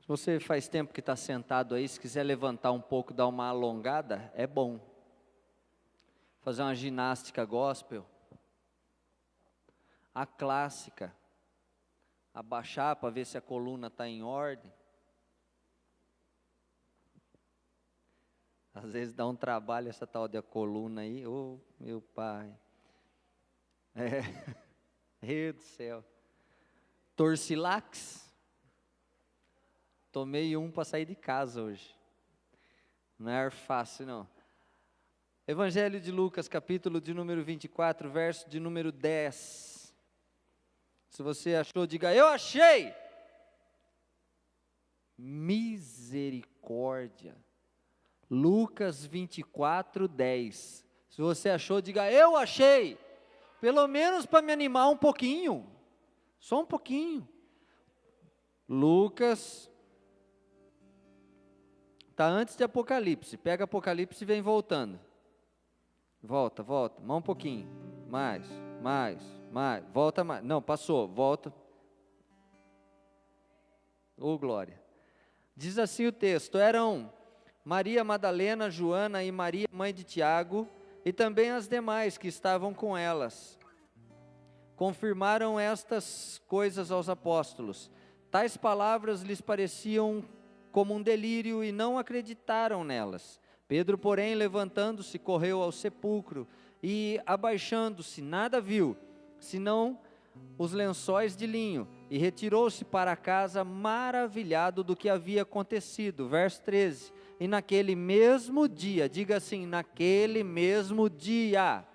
Se você faz tempo que está sentado aí, se quiser levantar um pouco, dar uma alongada, é bom. Fazer uma ginástica gospel. A clássica. Abaixar para ver se a coluna está em ordem. Às vezes dá um trabalho essa tal de coluna aí. Ô, meu pai. Meu Deus do céu. Torcilax. Tomei um para sair de casa hoje. Não é fácil, não. Evangelho de Lucas, capítulo de número 24, verso de número 10. Se você achou, diga, eu achei. Misericórdia. Lucas 24, 10. Se você achou, diga, eu achei. Pelo menos para me animar um pouquinho. Só um pouquinho. Lucas. Está antes de Apocalipse. Pega Apocalipse e vem voltando. Volta. Mais um pouquinho. Mais. Volta mais. Não, passou. Volta. Ô, glória. Diz assim o texto. Eram Maria Madalena, Joana e Maria, mãe de Tiago, e também as demais que estavam com elas. Confirmaram estas coisas aos apóstolos. Tais palavras lhes pareciam como um delírio e não acreditaram nelas. Pedro, porém, levantando-se, correu ao sepulcro e, abaixando-se, nada viu, senão os lençóis de linho, e retirou-se para casa maravilhado do que havia acontecido. Verso 13, e naquele mesmo dia, diga assim, naquele mesmo dia,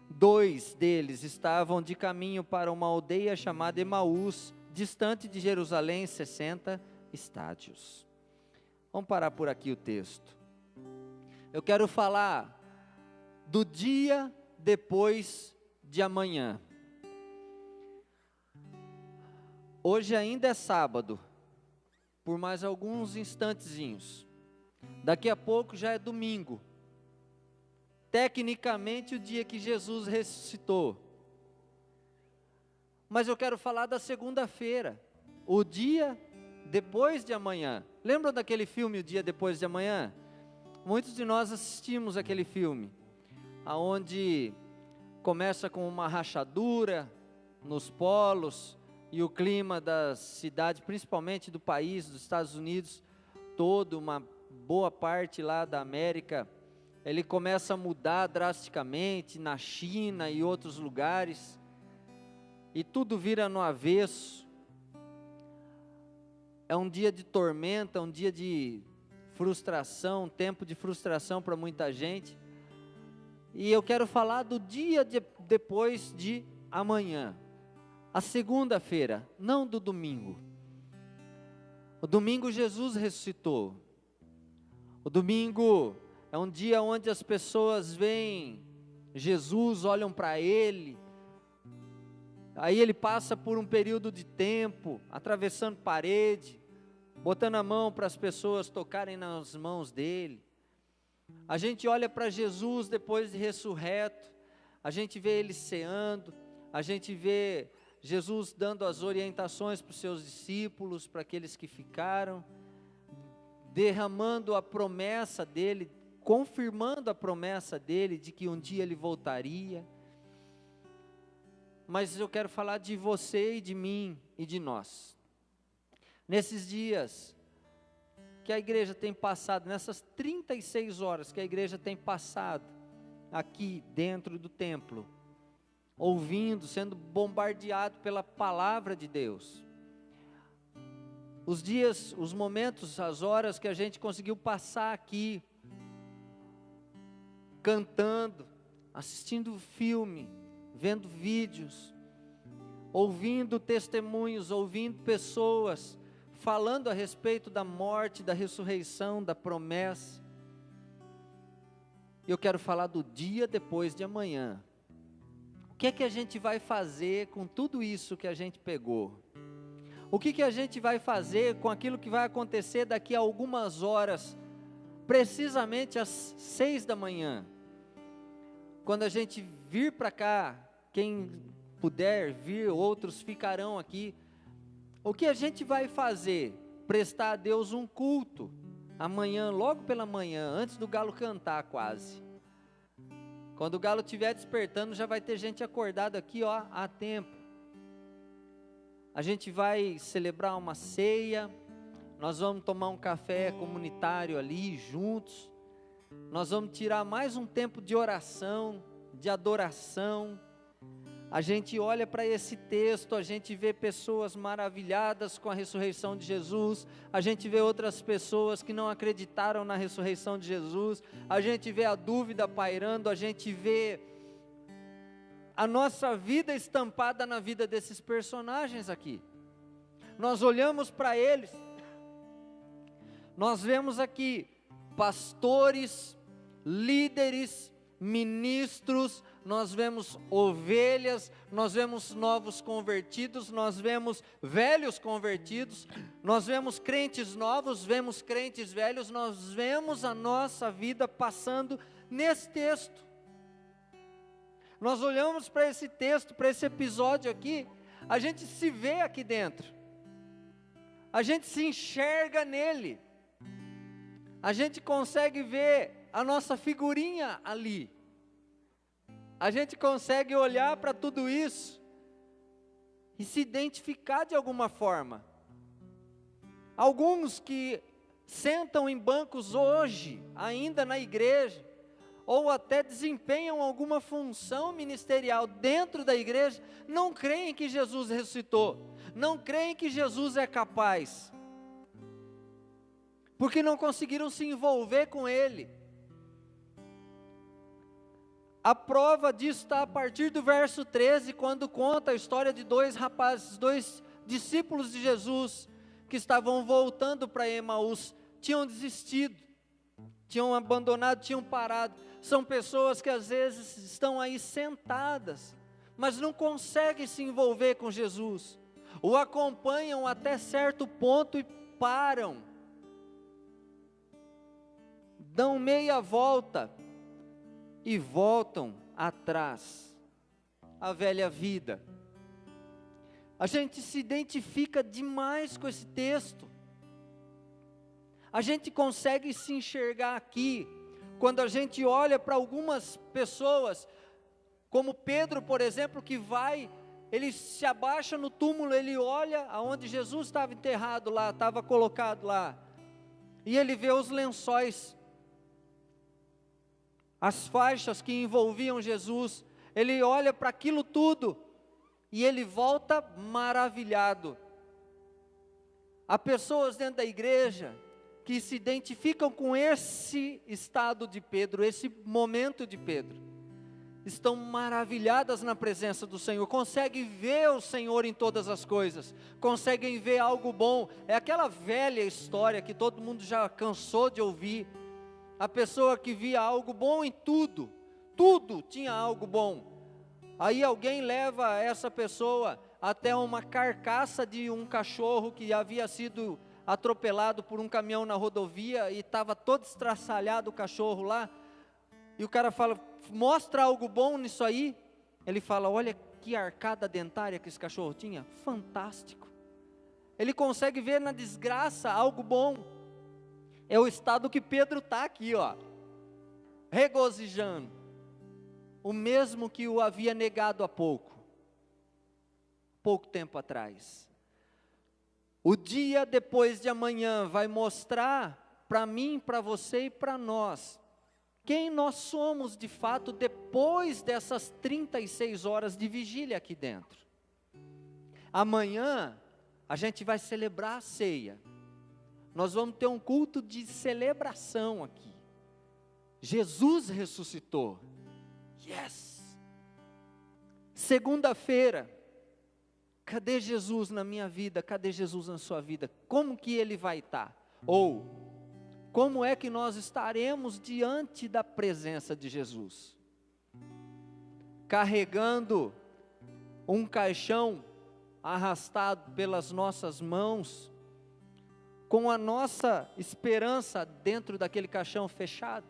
2 deles estavam de caminho para uma aldeia chamada Emaús, distante de Jerusalém, 60 estádios. Vamos parar por aqui o texto. Eu quero falar do dia depois de amanhã. Hoje ainda é sábado, por mais alguns instantezinhos. Daqui a pouco já é domingo. Tecnicamente o dia que Jesus ressuscitou. Mas eu quero falar da segunda-feira, o dia depois de amanhã. Lembram daquele filme, O Dia Depois de Amanhã? Muitos de nós assistimos aquele filme, aonde começa com uma rachadura nos polos, e o clima da cidade, principalmente do país, dos Estados Unidos, toda uma boa parte lá da América, ele começa a mudar drasticamente, na China e outros lugares, e tudo vira no avesso. É um dia de tormenta, um dia de frustração, um tempo de frustração para muita gente. E eu quero falar do dia depois de amanhã. A segunda-feira, não do domingo. O domingo Jesus ressuscitou. O domingo é um dia onde as pessoas veem Jesus, olham para Ele. Aí Ele passa por um período de tempo, atravessando parede, botando a mão para as pessoas tocarem nas mãos dEle. A gente olha para Jesus depois de ressurreto, a gente vê Ele ceando, a gente vê Jesus dando as orientações para os seus discípulos, para aqueles que ficaram, derramando a promessa dEle, confirmando a promessa dEle de que um dia Ele voltaria. Mas eu quero falar de você e de mim e de nós. Nesses dias que a igreja tem passado, nessas 36 horas que a igreja tem passado aqui dentro do templo, ouvindo, sendo bombardeado pela palavra de Deus. Os dias, os momentos, as horas que a gente conseguiu passar aqui, cantando, assistindo filme, vendo vídeos, ouvindo testemunhos, ouvindo pessoas falando a respeito da morte, da ressurreição, da promessa. Eu quero falar do dia depois de amanhã. O que é que a gente vai fazer com tudo isso que a gente pegou? O que a gente vai fazer com aquilo que vai acontecer daqui a algumas horas, precisamente às 6 da manhã? Quando a gente vir para cá, quem puder vir, outros ficarão aqui. O que a gente vai fazer prestar a Deus um culto, amanhã, logo pela manhã, antes do galo cantar quase. Quando o galo estiver despertando, já vai ter gente acordada aqui, há tempo. A gente vai celebrar uma ceia, nós vamos tomar um café comunitário ali, juntos. Nós vamos tirar mais um tempo de oração, de adoração. A gente olha para esse texto, a gente vê pessoas maravilhadas com a ressurreição de Jesus, a gente vê outras pessoas que não acreditaram na ressurreição de Jesus, a gente vê a dúvida pairando, a gente vê a nossa vida estampada na vida desses personagens aqui. Nós olhamos para eles, nós vemos aqui pastores, líderes, ministros, nós vemos ovelhas, nós vemos novos convertidos, nós vemos velhos convertidos, nós vemos crentes novos, vemos crentes velhos, nós vemos a nossa vida passando nesse texto. Nós olhamos para esse texto, para esse episódio aqui, a gente se vê aqui dentro, a gente se enxerga nele, a gente consegue ver a nossa figurinha ali, a gente consegue olhar para tudo isso e se identificar de alguma forma. Alguns que sentam em bancos hoje, ainda na igreja, ou até desempenham alguma função ministerial dentro da igreja, não creem que Jesus ressuscitou, não creem que Jesus é capaz, porque não conseguiram se envolver com Ele. A prova disso está a partir do verso 13, quando conta a história de dois rapazes, dois discípulos de Jesus, que estavam voltando para Emaús, tinham desistido, tinham abandonado, tinham parado. São pessoas que às vezes estão aí sentadas, mas não conseguem se envolver com Jesus, o acompanham até certo ponto e param, dão meia volta, e voltam atrás, a velha vida. A gente se identifica demais com esse texto, a gente consegue se enxergar aqui, quando a gente olha para algumas pessoas, como Pedro, por exemplo, que vai, ele se abaixa no túmulo, ele olha aonde Jesus estava enterrado lá, estava colocado lá, e ele vê os lençóis, as faixas que envolviam Jesus, ele olha para aquilo tudo, e ele volta maravilhado. Há pessoas dentro da igreja, que se identificam com esse estado de Pedro, esse momento de Pedro, estão maravilhadas na presença do Senhor, conseguem ver o Senhor em todas as coisas, conseguem ver algo bom. É aquela velha história que todo mundo já cansou de ouvir, a pessoa que via algo bom em tudo, tudo tinha algo bom, aí alguém leva essa pessoa até uma carcaça de um cachorro que havia sido atropelado por um caminhão na rodovia, e estava todo estraçalhado o cachorro lá, e o cara fala, mostra algo bom nisso aí, ele fala, olha que arcada dentária que esse cachorro tinha, fantástico. Ele consegue ver na desgraça algo bom. É o estado que Pedro está aqui, regozijando, o mesmo que o havia negado há pouco tempo atrás. O dia depois de amanhã vai mostrar para mim, para você e para nós, quem nós somos de fato depois dessas 36 horas de vigília aqui dentro. Amanhã a gente vai celebrar a ceia, nós vamos ter um culto de celebração aqui, Jesus ressuscitou, yes! Segunda-feira, cadê Jesus na minha vida? Cadê Jesus na sua vida? Como que Ele vai estar? Ou, como é que nós estaremos diante da presença de Jesus? Carregando um caixão arrastado pelas nossas mãos, com a nossa esperança dentro daquele caixão fechado?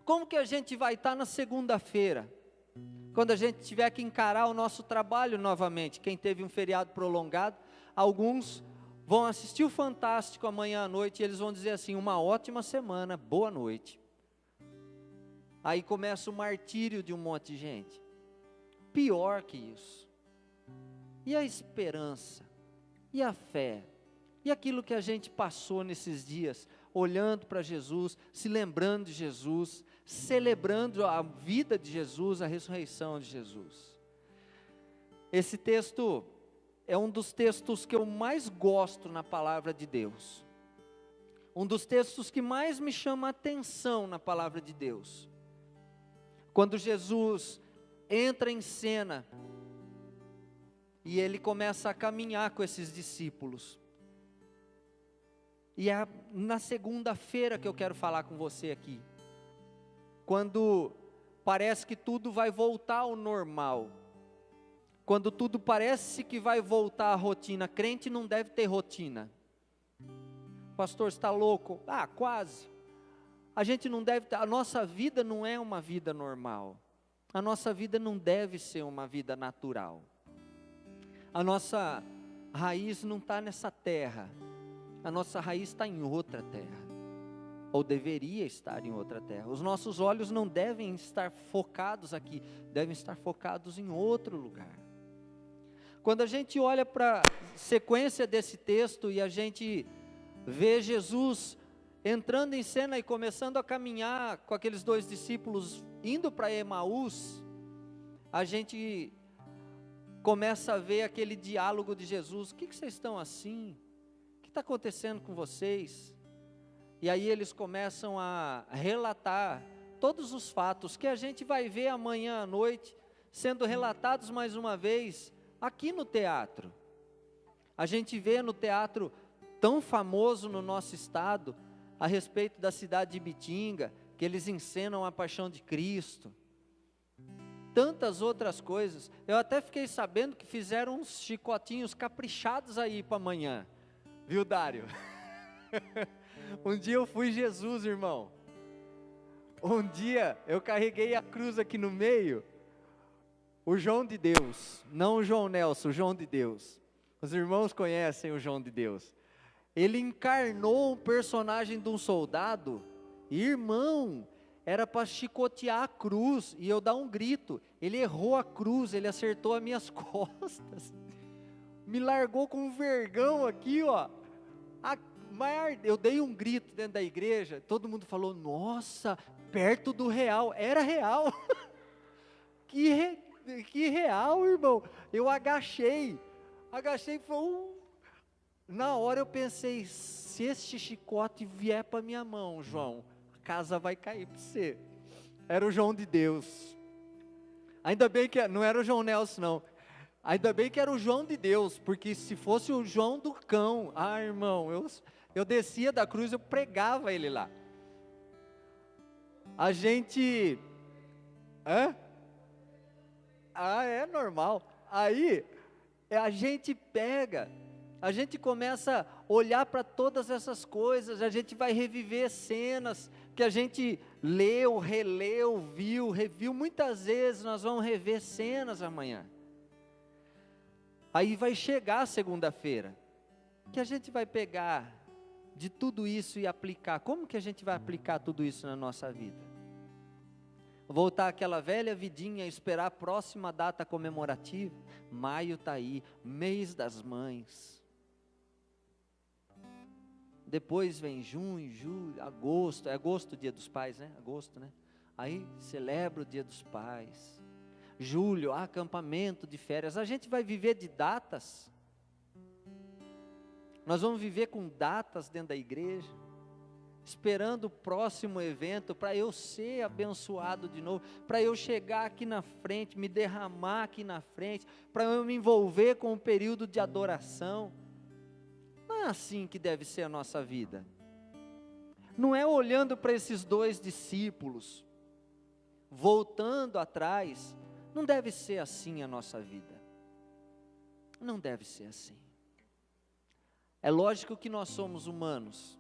Como que a gente vai estar na segunda-feira, quando a gente tiver que encarar o nosso trabalho novamente? Quem teve um feriado prolongado, alguns vão assistir o Fantástico amanhã à noite e eles vão dizer assim: uma ótima semana, boa noite. Aí começa o martírio de um monte de gente. Pior que isso. E a esperança? E a fé? E aquilo que a gente passou nesses dias, olhando para Jesus, se lembrando de Jesus, celebrando a vida de Jesus, a ressurreição de Jesus. Esse texto é um dos textos que eu mais gosto na palavra de Deus. Um dos textos que mais me chama a atenção na palavra de Deus. Quando Jesus entra em cena e ele começa a caminhar com esses discípulos. E é na segunda-feira que eu quero falar com você aqui. Quando parece que tudo vai voltar ao normal. Quando tudo parece que vai voltar à rotina. Crente não deve ter rotina. Pastor, você está louco? Ah, quase. A gente não deve ter, a nossa vida não é uma vida normal. A nossa vida não deve ser uma vida natural. A nossa raiz não está nessa terra. A nossa raiz está em outra terra. Ou deveria estar em outra terra. Os nossos olhos não devem estar focados aqui. Devem estar focados em outro lugar. Quando a gente olha para a sequência desse texto e a gente vê Jesus entrando em cena e começando a caminhar com aqueles dois discípulos indo para Emaús, a gente começa a ver aquele diálogo de Jesus. O que vocês estão assim? O que está acontecendo com vocês? E aí eles começam a relatar todos os fatos que a gente vai ver amanhã à noite, sendo relatados mais uma vez aqui no teatro. A gente vê no teatro tão famoso no nosso estado, a respeito da cidade de Ibitinga, que eles encenam a paixão de Cristo. Tantas outras coisas. Eu até fiquei sabendo que fizeram uns chicotinhos caprichados aí para amanhã. Viu, Dário? Um dia eu fui Jesus, irmão. Um dia eu carreguei a cruz aqui no meio. O João de Deus, não o João Nelson, o João de Deus. Os irmãos conhecem o João de Deus. Ele encarnou um personagem de um soldado. Irmão, era para chicotear a cruz e eu dar um grito. Ele errou a cruz, ele acertou as minhas costas. Me largou com um vergão aqui, ó. Eu dei um grito dentro da igreja, todo mundo falou: nossa, perto do real. Era real. Que real, irmão. Eu agachei e foi Na hora eu pensei: se esse chicote vier para minha mão, João, a casa vai cair para você. Era o João de Deus. Ainda bem que não era o João Nelson, não. Ainda bem que era o João de Deus, porque se fosse o João do cão, irmão, eu descia da cruz, eu pregava ele lá. A gente... é normal. Aí, a gente pega, a gente começa a olhar para todas essas coisas, a gente vai reviver cenas que a gente leu, releu, viu, reviu. Muitas vezes nós vamos rever cenas amanhã. Aí vai chegar a segunda-feira, que a gente vai pegar de tudo isso e aplicar. Como que a gente vai aplicar tudo isso na nossa vida? Voltar àquela velha vidinha, esperar a próxima data comemorativa. Maio está aí, mês das mães. Depois vem junho, julho, agosto. É agosto o dia dos pais, né? Agosto, né? Aí celebra o dia dos pais. Julho, acampamento de férias. A gente vai viver de datas. Nós vamos viver com datas dentro da igreja, esperando o próximo evento para eu ser abençoado de novo, para eu chegar aqui na frente, me derramar aqui na frente, para eu me envolver com um período de adoração. Não é assim que deve ser a nossa vida. Não é olhando para esses dois discípulos, voltando atrás. Não deve ser assim a nossa vida. Não deve ser assim. É lógico que nós somos humanos,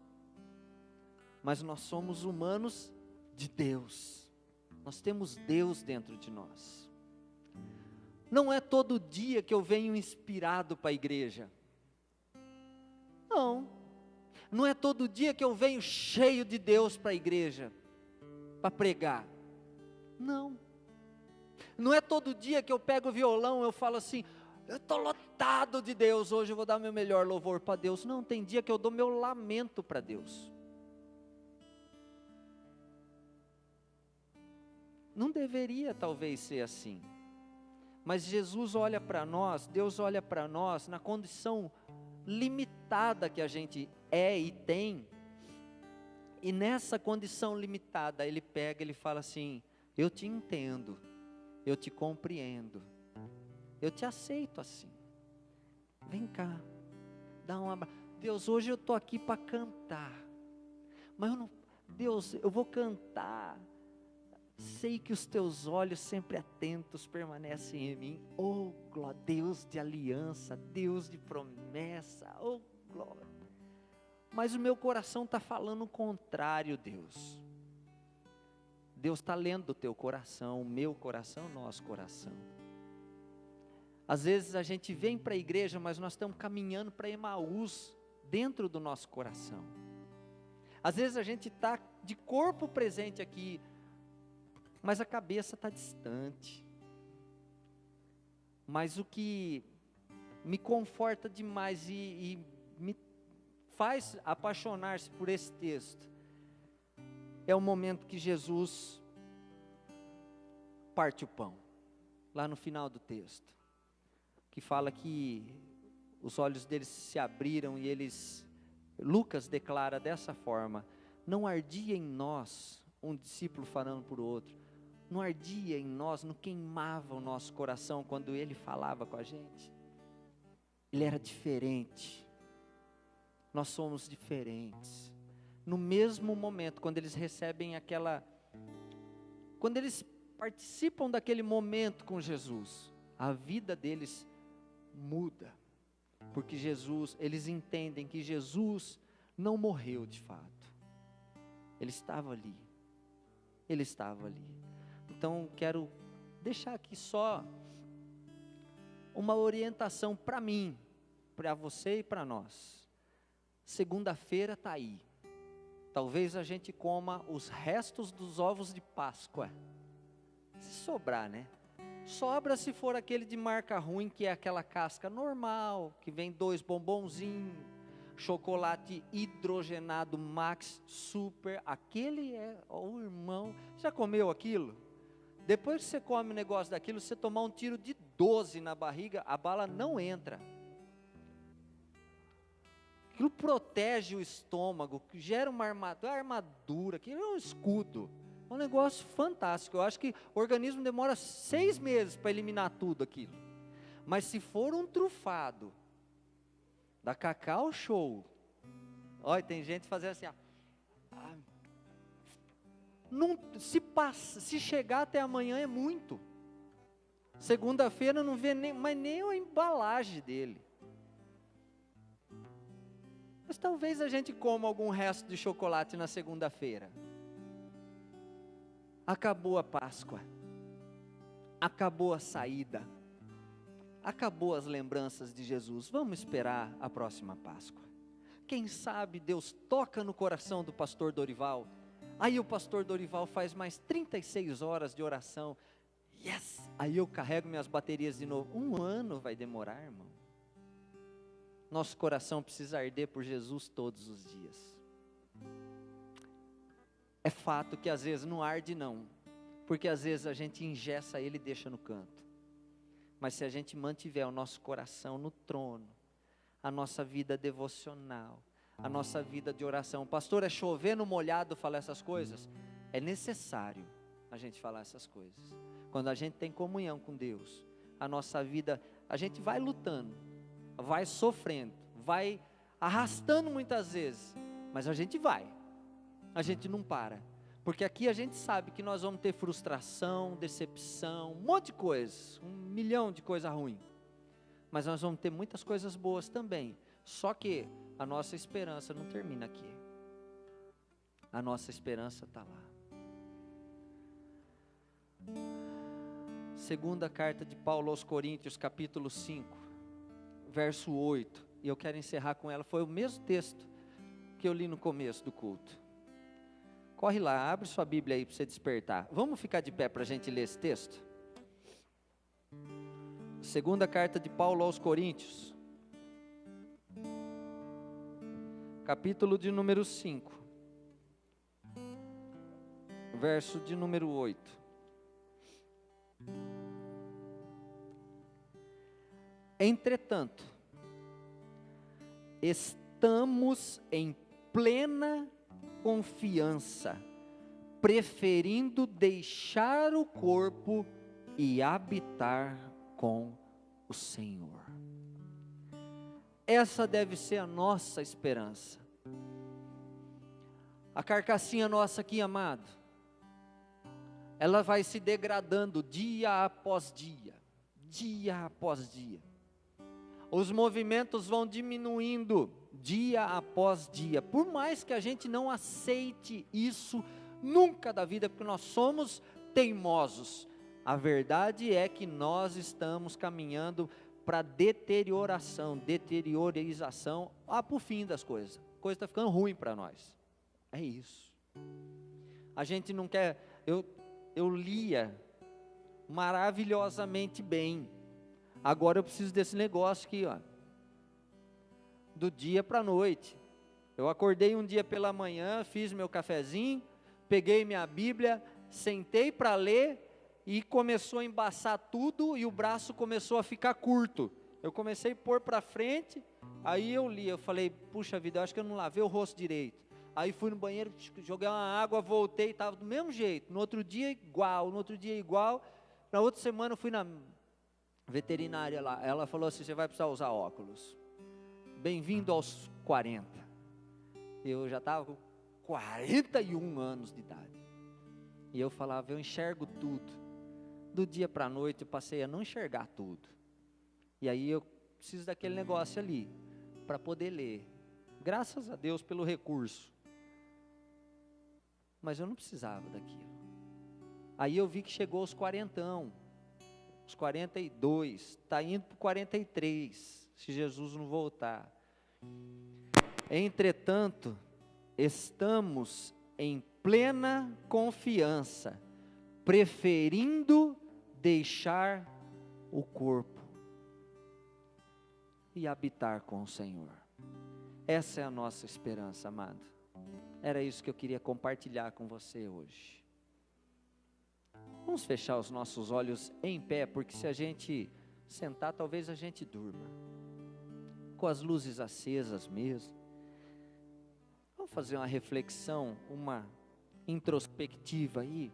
mas nós somos humanos de Deus. Nós temos Deus dentro de nós. Não é todo dia que eu venho inspirado para a igreja. Não. Não é todo dia que eu venho cheio de Deus para a igreja, para pregar. Não. Não é todo dia que eu pego o violão, eu falo assim, eu estou lotado de Deus, hoje eu vou dar meu melhor louvor para Deus. Não, tem dia que eu dou meu lamento para Deus. Não deveria talvez ser assim. Mas Jesus olha para nós, Deus olha para nós na condição limitada que a gente é e tem. E nessa condição limitada, Ele pega, Ele fala assim, eu te entendo, eu te compreendo, eu te aceito assim. Vem cá, dá um abraço. Deus, hoje eu estou aqui para cantar, mas eu não, Deus, eu vou cantar. Sei que os teus olhos sempre atentos permanecem em mim. Oh, glória, Deus de aliança, Deus de promessa, oh, glória. Mas o meu coração está falando o contrário, Deus. Deus está lendo o teu coração, o meu coração, o nosso coração. Às vezes a gente vem para a igreja, mas nós estamos caminhando para Emaús, dentro do nosso coração. Às vezes a gente está de corpo presente aqui, mas a cabeça está distante. Mas o que me conforta demais e me faz apaixonar-se por esse texto, é o momento que Jesus parte o pão, lá no final do texto, que fala que os olhos deles se abriram e eles, Lucas declara dessa forma, não ardia em nós, um discípulo falando por outro, não ardia em nós, não queimava o nosso coração quando Ele falava com a gente. Ele era diferente. Nós somos diferentes. No mesmo momento, quando eles recebem quando eles participam daquele momento com Jesus, a vida deles muda. Porque eles entendem que Jesus não morreu de fato. Ele estava ali. Ele estava ali. Então, quero deixar aqui só uma orientação para mim, para você e para nós. Segunda-feira está aí. Talvez a gente coma os restos dos ovos de Páscoa. Se sobrar, né? Sobra se for aquele de marca ruim, que é aquela casca normal, que vem 2 bombonzinhos, chocolate hidrogenado Max Super, aquele é, o irmão, já comeu aquilo? Depois que você come um negócio daquilo, você tomar um tiro de 12 na barriga, a bala não entra. Aquilo protege o estômago, gera uma armadura, aquilo é um escudo. É um negócio fantástico. Eu acho que o organismo demora 6 meses para eliminar tudo aquilo. Mas se for um trufado, da Cacau Show, olha, tem gente fazendo assim, ó. Não, se chegar até amanhã é muito. Segunda-feira não vê nem a embalagem dele. Mas talvez a gente coma algum resto de chocolate na segunda-feira. Acabou a Páscoa. Acabou a saída. Acabou as lembranças de Jesus. Vamos esperar a próxima Páscoa. Quem sabe Deus toca no coração do pastor Dorival. Aí o pastor Dorival faz mais 36 horas de oração. Yes! Aí eu carrego minhas baterias de novo. 1 ano vai demorar, irmão. Nosso coração precisa arder por Jesus todos os dias. É fato que às vezes não arde não. Porque às vezes a gente engessa ele e deixa no canto. Mas se a gente mantiver o nosso coração no trono, a nossa vida devocional, a nossa vida de oração. Pastor, é chover no molhado falar essas coisas? É necessário a gente falar essas coisas. Quando a gente tem comunhão com Deus, a nossa vida, a gente vai lutando, vai sofrendo, vai arrastando muitas vezes, mas a gente não para. Porque aqui a gente sabe que nós vamos ter frustração, decepção, um monte de coisas, 1 milhão de coisa ruim. Mas nós vamos ter muitas coisas boas também. Só que a nossa esperança não termina aqui. A nossa esperança está lá. Segunda carta de Paulo aos Coríntios, capítulo 5, verso 8. e eu quero encerrar com ela, foi o mesmo texto que eu li no começo do culto. Corre lá, abre sua Bíblia aí para você despertar. Vamos ficar de pé para a gente ler esse texto? Segunda carta de Paulo aos Coríntios, capítulo de número 5, verso de número 8. Entretanto, estamos em plena confiança, preferindo deixar o corpo e habitar com o Senhor. Essa deve ser a nossa esperança. A carcassinha nossa aqui, amado, ela vai se degradando dia após dia, dia após dia. Os movimentos vão diminuindo dia após dia, por mais que a gente não aceite isso nunca da vida, porque nós somos teimosos. A verdade é que nós estamos caminhando para deteriorização, para o fim das coisas. A coisa está ficando ruim para nós. É isso. A gente não quer. Eu lia maravilhosamente bem. Agora eu preciso desse negócio aqui, ó. Do dia para a noite. Eu acordei um dia pela manhã, fiz meu cafezinho, peguei minha Bíblia, sentei para ler e começou a embaçar tudo e o braço começou a ficar curto. Eu comecei a pôr para frente, aí eu li, eu falei, puxa vida, eu acho que eu não lavei o rosto direito. Aí fui no banheiro, joguei uma água, voltei, estava do mesmo jeito. No outro dia igual. Na outra semana eu fui na veterinária lá, ela falou assim, você vai precisar usar óculos. Bem-vindo aos 40. Eu já estava com 41 anos de idade. E eu falava, eu enxergo tudo. Do dia para a noite eu passei a não enxergar tudo. E aí eu preciso daquele negócio ali, para poder ler. Graças a Deus pelo recurso. Mas eu não precisava daquilo. Aí eu vi que chegou aos 40, os 42, está indo para 43, se Jesus não voltar. Entretanto, estamos em plena confiança, preferindo deixar o corpo e habitar com o Senhor. Essa é a nossa esperança, amado. Era isso que eu queria compartilhar com você hoje. Vamos fechar os nossos olhos em pé, porque se a gente sentar, talvez a gente durma. Com as luzes acesas mesmo. Vamos fazer uma reflexão, uma introspectiva aí.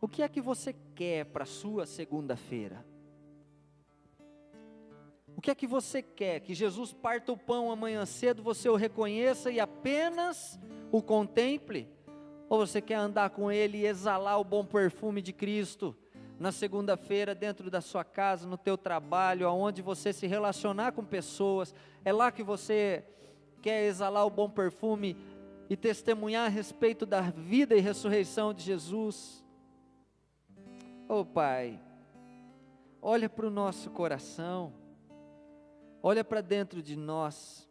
O que é que você quer para a sua segunda-feira? O que é que você quer? Que Jesus parta o pão amanhã cedo, você o reconheça e apenas o contemple? Ou você quer andar com Ele e exalar o bom perfume de Cristo na segunda-feira, dentro da sua casa, no teu trabalho, aonde você se relacionar com pessoas? É lá que você quer exalar o bom perfume e testemunhar a respeito da vida e ressurreição de Jesus? Oh Pai, olha para o nosso coração, olha para dentro de nós.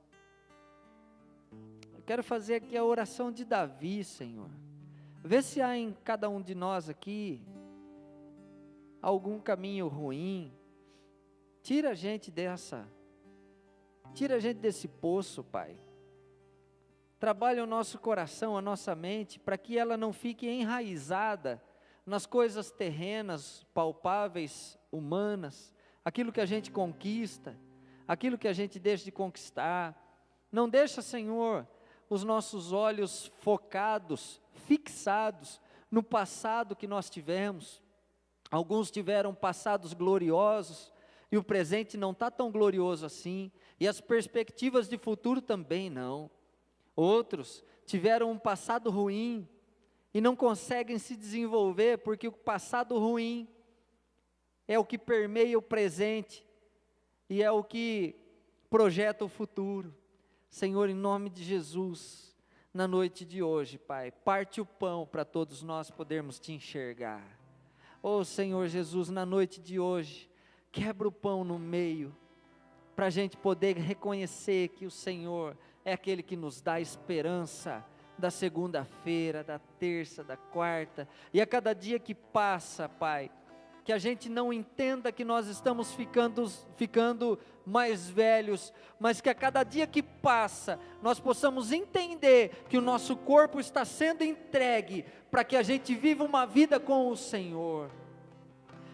Eu quero fazer aqui a oração de Davi, Senhor. Vê se há em cada um de nós aqui algum caminho ruim. Tira a gente desse poço, Pai. Trabalha o nosso coração, a nossa mente, para que ela não fique enraizada nas coisas terrenas, palpáveis, humanas, aquilo que a gente conquista, aquilo que a gente deixa de conquistar. Não deixa, Senhor, os nossos olhos focados, fixados no passado que nós tivemos. Alguns tiveram passados gloriosos e o presente não está tão glorioso assim, e as perspectivas de futuro também não. Outros tiveram um passado ruim e não conseguem se desenvolver porque o passado ruim é o que permeia o presente e é o que projeta o futuro. Senhor, em nome de Jesus, na noite de hoje, Pai, parte o pão para todos nós podermos te enxergar. Oh Senhor Jesus, na noite de hoje, quebra o pão no meio, para a gente poder reconhecer que o Senhor é aquele que nos dá esperança, da segunda-feira, da terça, da quarta, e a cada dia que passa, Pai, que a gente não entenda que nós estamos ficando mais velhos, mas que a cada dia que passa, nós possamos entender que o nosso corpo está sendo entregue, para que a gente viva uma vida com o Senhor,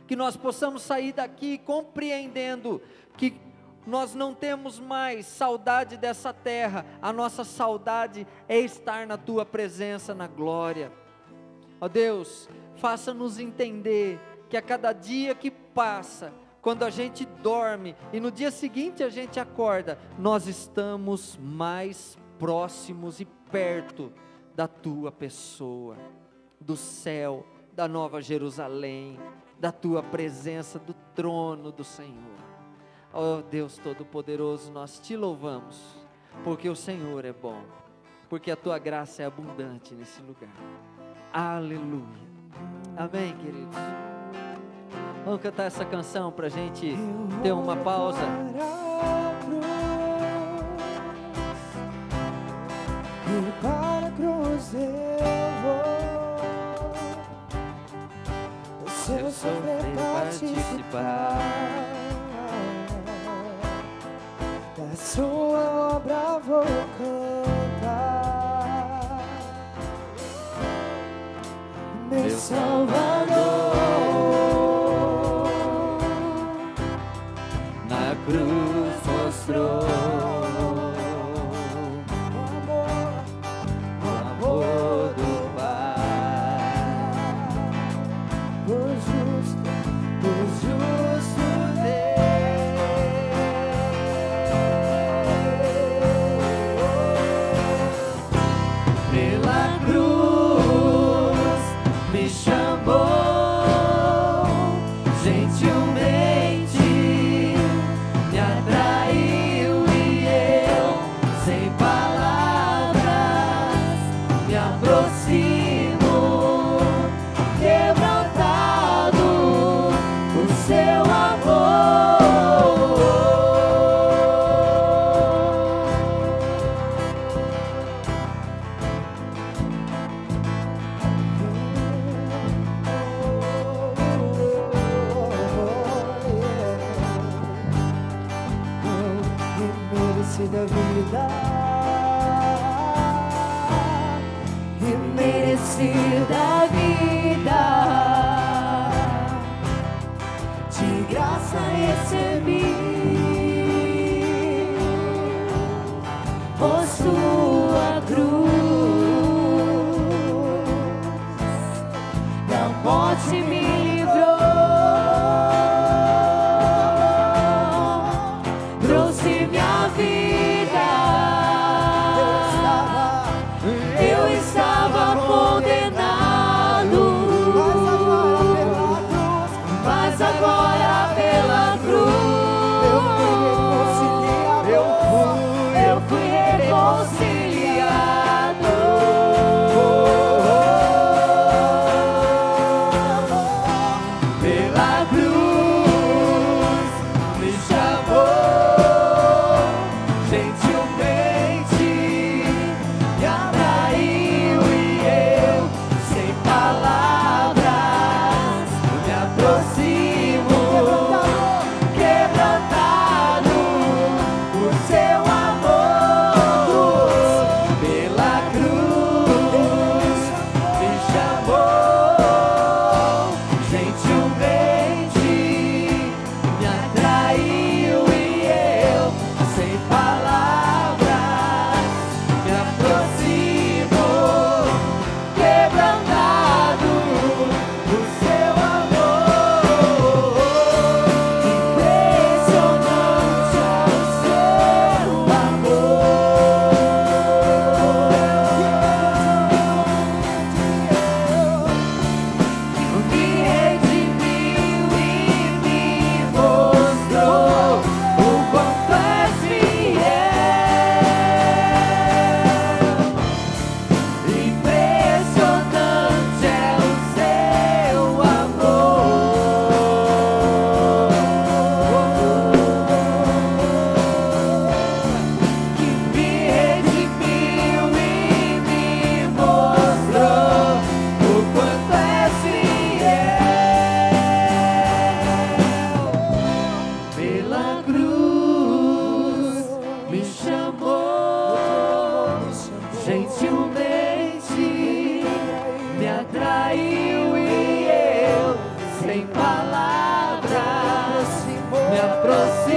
que nós possamos sair daqui compreendendo que nós não temos mais saudade dessa terra, a nossa saudade é estar na Tua presença na glória. Ó Deus, faça-nos entender que a cada dia que passa, quando a gente dorme e no dia seguinte a gente acorda, nós estamos mais próximos e perto da Tua pessoa, do céu, da Nova Jerusalém, da Tua presença, do trono do Senhor. Ó Deus Todo-Poderoso, nós Te louvamos, porque o Senhor é bom, porque a Tua graça é abundante nesse lugar. Aleluia. Amém, queridos. Vamos cantar essa canção para a gente ter uma pausa. E para a cruz eu vou, se eu sofrer participar da sua obra vou cantar, meu Salvador Na cruz mostrou o amor do Pai, o justo pela cruz me chamou, gentilmente me atraiu e eu, sem palavras, me aproximo, quebrantado por seu amor. Da vida imerecida vida, de graça recebi por sua cruz, da morte me livrou, trouxe minha vida. Eu estava condenado, mas agora pela cruz me aproximo.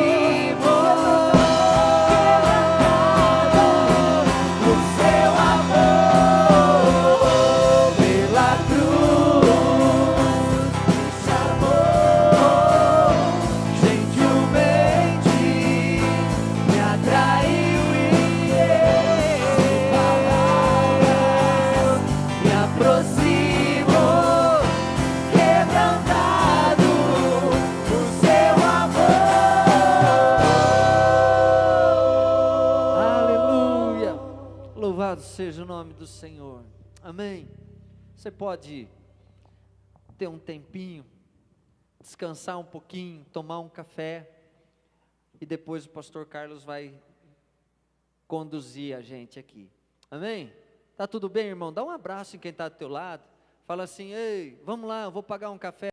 Louvado seja o nome do Senhor, amém. Você pode ter um tempinho, descansar um pouquinho, tomar um café, e depois o pastor Carlos vai conduzir a gente aqui, amém? Tá tudo bem, irmão? Dá um abraço em quem está do teu lado, fala assim: ei, vamos lá, eu vou pagar um café.